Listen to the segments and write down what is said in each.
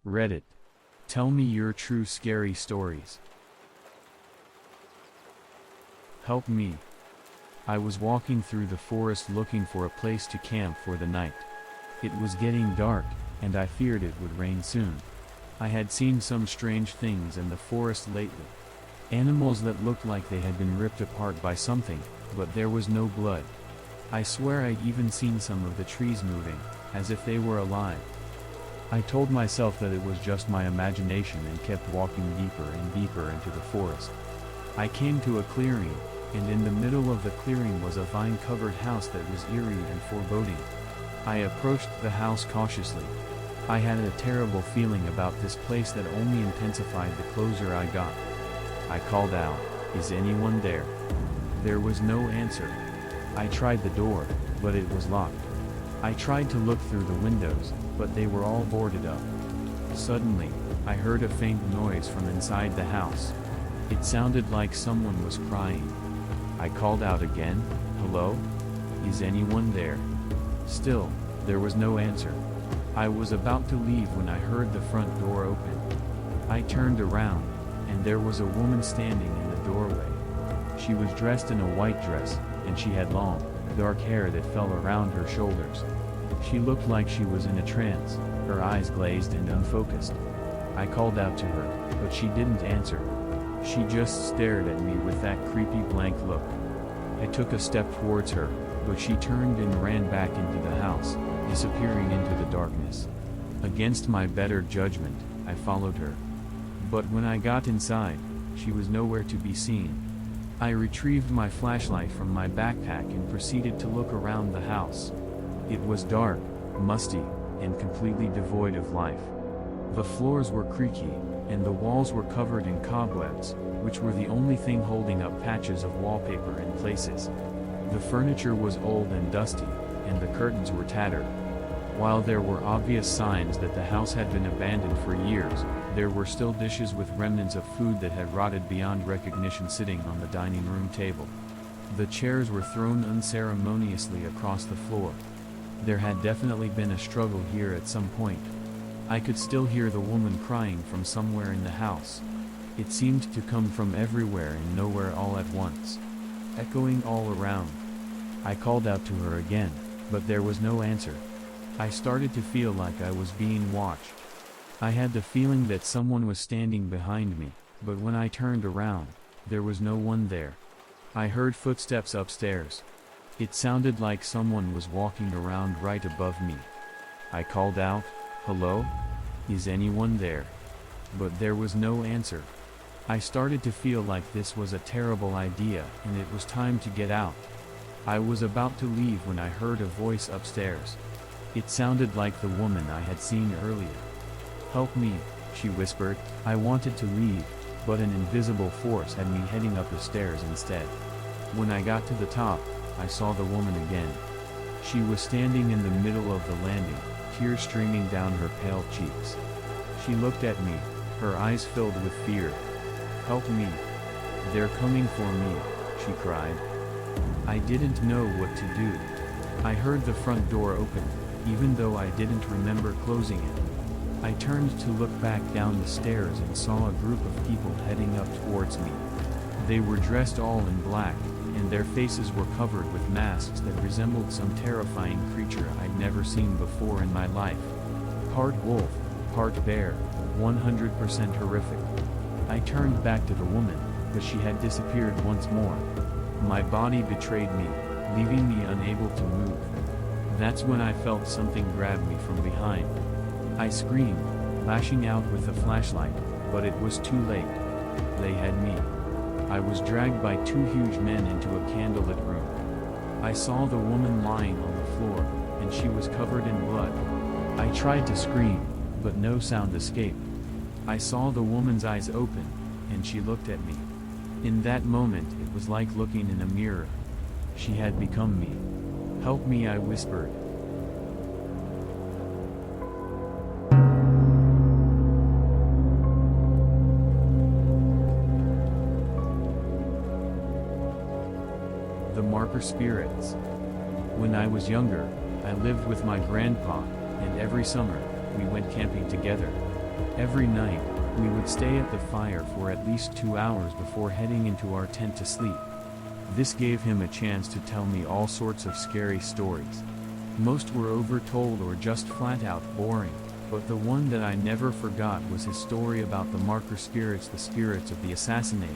Reddit. Tell me your true scary stories. Help me. I was walking through the forest looking for a place to camp for the night. It was getting dark, and I feared it would rain soon. I had seen some strange things in the forest lately. Animals that looked like they had been ripped apart by something, but there was no blood. I swear I'd even seen some of the trees moving, as if they were alive. I told myself that it was just my imagination and kept walking deeper and deeper into the forest. I came to a clearing, and in the middle of the clearing was a vine-covered house that was eerie and foreboding. I approached the house cautiously. I had a terrible feeling about this place that only intensified the closer I got. I called out, "Is anyone there?" There was no answer. I tried the door, but it was locked. I tried to look through the windows, but they were all boarded up. Suddenly, I heard a faint noise from inside the house. It sounded like someone was crying. I called out again, "Hello? Is anyone there?" Still, there was no answer. I was about to leave when I heard the front door open. I turned around, and there was a woman standing in the doorway. She was dressed in a white dress, and she had long, dark hair that fell around her shoulders. She looked like she was in a trance, her eyes glazed and unfocused. I called out to her, but she didn't answer. She just stared at me with that creepy blank look. I took a step towards her, but she turned and ran back into the house, disappearing into the darkness. Against my better judgment, I followed her. But when I got inside, she was nowhere to be seen. I retrieved my flashlight from my backpack and proceeded to look around the house. It was dark, musty, and completely devoid of life. The floors were creaky, and the walls were covered in cobwebs, which were the only thing holding up patches of wallpaper in places. The furniture was old and dusty, and the curtains were tattered. While there were obvious signs that the house had been abandoned for years, there were still dishes with remnants of food that had rotted beyond recognition sitting on the dining room table. The chairs were thrown unceremoniously across the floor. There had definitely been a struggle here at some point. I could still hear the woman crying from somewhere in the house. It seemed to come from everywhere and nowhere all at once, echoing all around. I called out to her again, but there was no answer. I started to feel like I was being watched. I had the feeling that someone was standing behind me, but when I turned around, there was no one there. I heard footsteps upstairs. It sounded like someone was walking around right above me. I called out, "Hello? Is anyone there?" But there was no answer. I started to feel like this was a terrible idea and it was time to get out. I was about to leave when I heard a voice upstairs. It sounded like the woman I had seen earlier. "Help me," she whispered. I wanted to leave, but an invisible force had me heading up the stairs instead. When I got to the top, I saw the woman again. She was standing in the middle of the landing, tears streaming down her pale cheeks. She looked at me, her eyes filled with fear. "Help me. They're coming for me," she cried. I didn't know what to do. I heard the front door open, even though I didn't remember closing it. I turned to look back down the stairs and saw a group of people heading up towards me. They were dressed all in black, and their faces were covered with masks that resembled some terrifying creature I'd never seen before in my life. Part wolf, part bear, 100% horrific. I turned back to the woman, but she had disappeared once more. My body betrayed me, leaving me unable to move. That's when I felt something grab me from behind. I screamed, lashing out with the flashlight, but it was too late. They had me. I was dragged by two huge men into a candlelit room. I saw the woman lying on the floor, and she was covered in blood. I tried to scream, but no sound escaped. I saw the woman's eyes open, and she looked at me. In that moment it was like looking in a mirror. She had become me. "Help me," I whispered. The Marker Spirits. When I was younger, I lived with my grandpa, and every summer, we went camping together. Every night, we would stay at the fire for at least 2 hours before heading into our tent to sleep. This gave him a chance to tell me all sorts of scary stories. Most were overtold or just flat out boring, but the one that I never forgot was his story about the marker spirits, the spirits of the assassinated.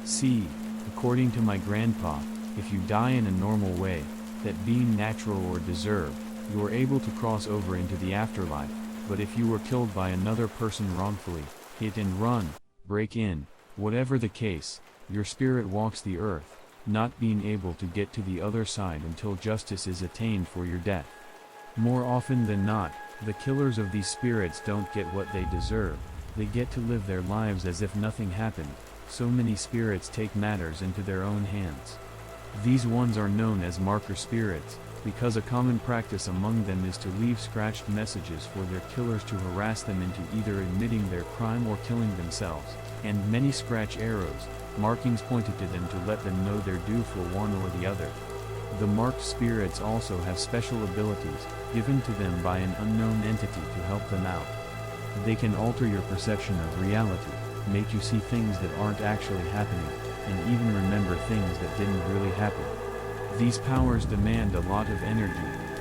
See, according to my grandpa, if you die in a normal way, that being natural or deserved, you are able to cross over into the afterlife, but if you were killed by another person wrongfully, hit and run, break in, whatever the case, your spirit walks the earth, not being able to get to the other side until justice is attained for your death. More often than not, the killers of these spirits don't get what they deserve, they get to live their lives as if nothing happened. So many spirits take matters into their own hands. These ones are known as marker spirits, because a common practice among them is to leave scratched messages for their killers to harass them into either admitting their crime or killing themselves, and many scratch arrows, markings pointed to them to let them know they're due for one or the other. The marked spirits also have special abilities, given to them by an unknown entity to help them out. They can alter your perception of reality, make you see things that aren't actually happening, and even remember things that didn't really happen. These powers demand a lot of energy,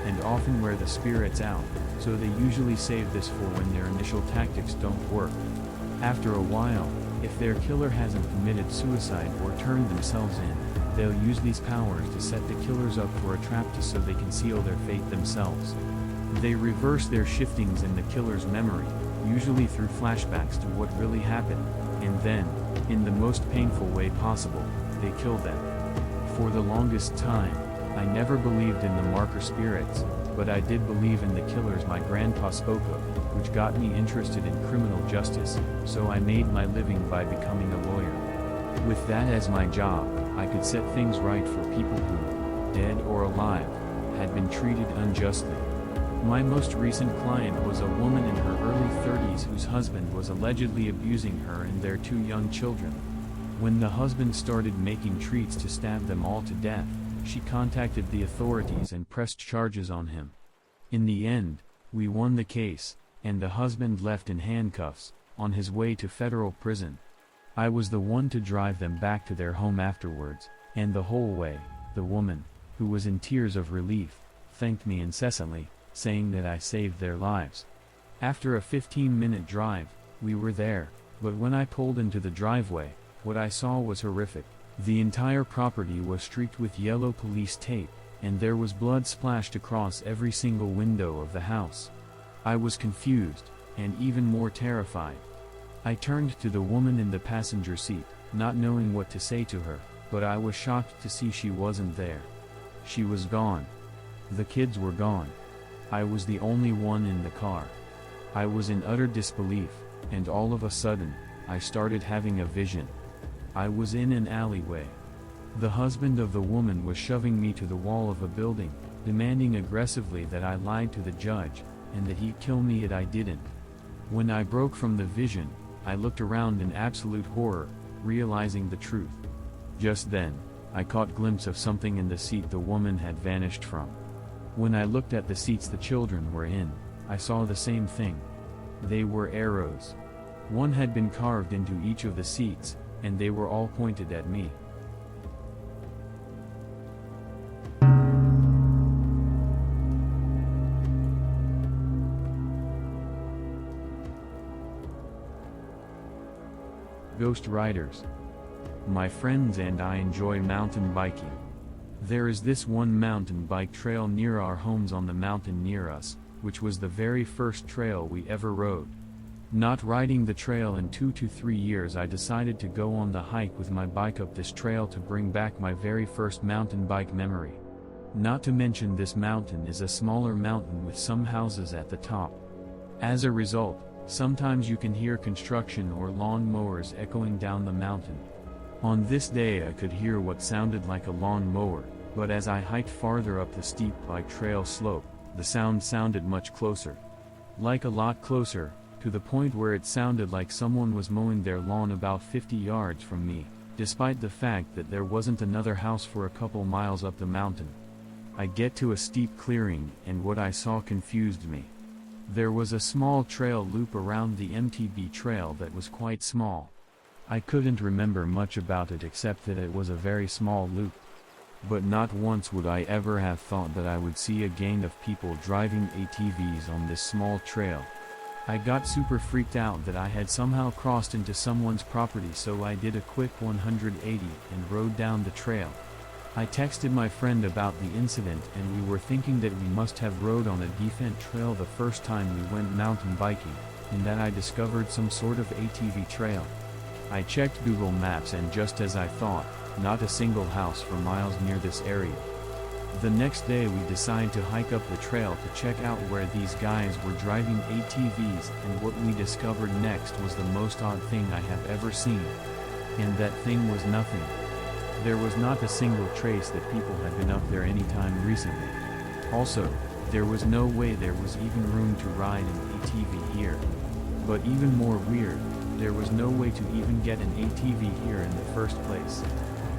and often wear the spirits out, so they usually save this for when their initial tactics don't work. After a while, if their killer hasn't committed suicide or turned themselves in, they'll use these powers to set the killers up for a trap so they can seal their fate themselves. They reverse their shiftings in the killer's memory, usually through flashbacks to what really happened, and then, in the most painful way possible, they kill them. For the longest time, I never believed in the marker spirits, but I did believe in the killers my grandpa spoke of, which got me interested in criminal justice, so I made my living by becoming a lawyer. With that as my job, I could set things right for people who, dead or alive, had been treated unjustly. My most recent client was a woman in her early 30s whose husband was allegedly abusing her and their 2 young children. When the husband started making treats to stab them all to death, she contacted the authorities and pressed charges on him. In the end, we won the case, and the husband left in handcuffs, on his way to federal prison. I was the one to drive them back to their home afterwards, and the whole way, the woman, who was in tears of relief, thanked me incessantly, saying that I saved their lives. After a 15-minute drive, we were there, but when I pulled into the driveway, what I saw was horrific. The entire property was streaked with yellow police tape, and there was blood splashed across every single window of the house. I was confused, and even more terrified. I turned to the woman in the passenger seat, not knowing what to say to her, but I was shocked to see she wasn't there. She was gone. The kids were gone. I was the only one in the car. I was in utter disbelief, and all of a sudden, I started having a vision. I was in an alleyway. The husband of the woman was shoving me to the wall of a building, demanding aggressively that I lied to the judge, and that he'd kill me, yet I didn't. When I broke from the vision, I looked around in absolute horror, realizing the truth. Just then, I caught glimpse of something in the seat the woman had vanished from. When I looked at the seats the children were in, I saw the same thing. They were arrows. One had been carved into each of the seats, and they were all pointed at me. Ghost riders. My friends and I enjoy mountain biking. There is this one mountain bike trail near our homes on the mountain near us, which was the very first trail we ever rode. Not riding the trail in 2 to 3 years, I decided to go on the hike with my bike up this trail to bring back my very first mountain bike memory. Not to mention, this mountain is a smaller mountain with some houses at the top. As a result, sometimes you can hear construction or lawn mowers echoing down the mountain. On this day I could hear what sounded like a lawn mower, but as I hiked farther up the steep bike trail slope, the sound sounded much closer. Like a lot closer, to the point where it sounded like someone was mowing their lawn about 50 yards from me, despite the fact that there wasn't another house for a couple miles up the mountain. I get to a steep clearing, and what I saw confused me. There was a small trail loop around the MTB trail that was quite small. I couldn't remember much about it except that it was a very small loop. But not once would I ever have thought that I would see a gang of people driving ATVs on this small trail. I got super freaked out that I had somehow crossed into someone's property, so I did a quick 180 and rode down the trail. I texted my friend about the incident, and we were thinking that we must have rode on a different trail the first time we went mountain biking, and that I discovered some sort of ATV trail. I checked Google Maps, and just as I thought, not a single house for miles near this area. The next day we decided to hike up the trail to check out where these guys were driving ATVs, and what we discovered next was the most odd thing I have ever seen. And that thing was nothing. There was not a single trace that people had been up there anytime recently. Also, there was no way there was even room to ride an ATV here. But even more weird, there was no way to even get an ATV here in the first place.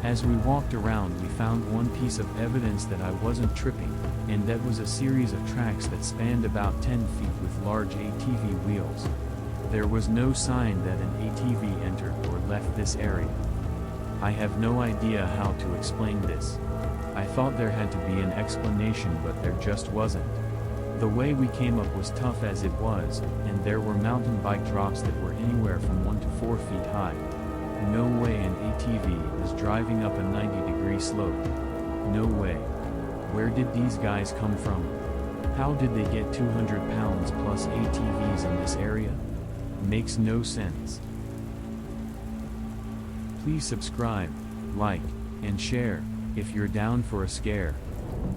As we walked around, we found one piece of evidence that I wasn't tripping, and that was a series of tracks that spanned about 10 feet with large ATV wheels. There was no sign that an ATV entered or left this area. I have no idea how to explain this. I thought there had to be an explanation, but there just wasn't. The way we came up was tough as it was, and there were mountain bike drops that were anywhere from 1 to 4 feet high. No way an ATV was driving up a 90-degree slope. No way. Where did these guys come from? How did they get 200 pounds plus ATVs in this area? Makes no sense. Please subscribe, like, and share, if you're down for a scare.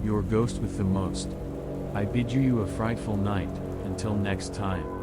Your ghost with the most. I bid you a frightful night, until next time.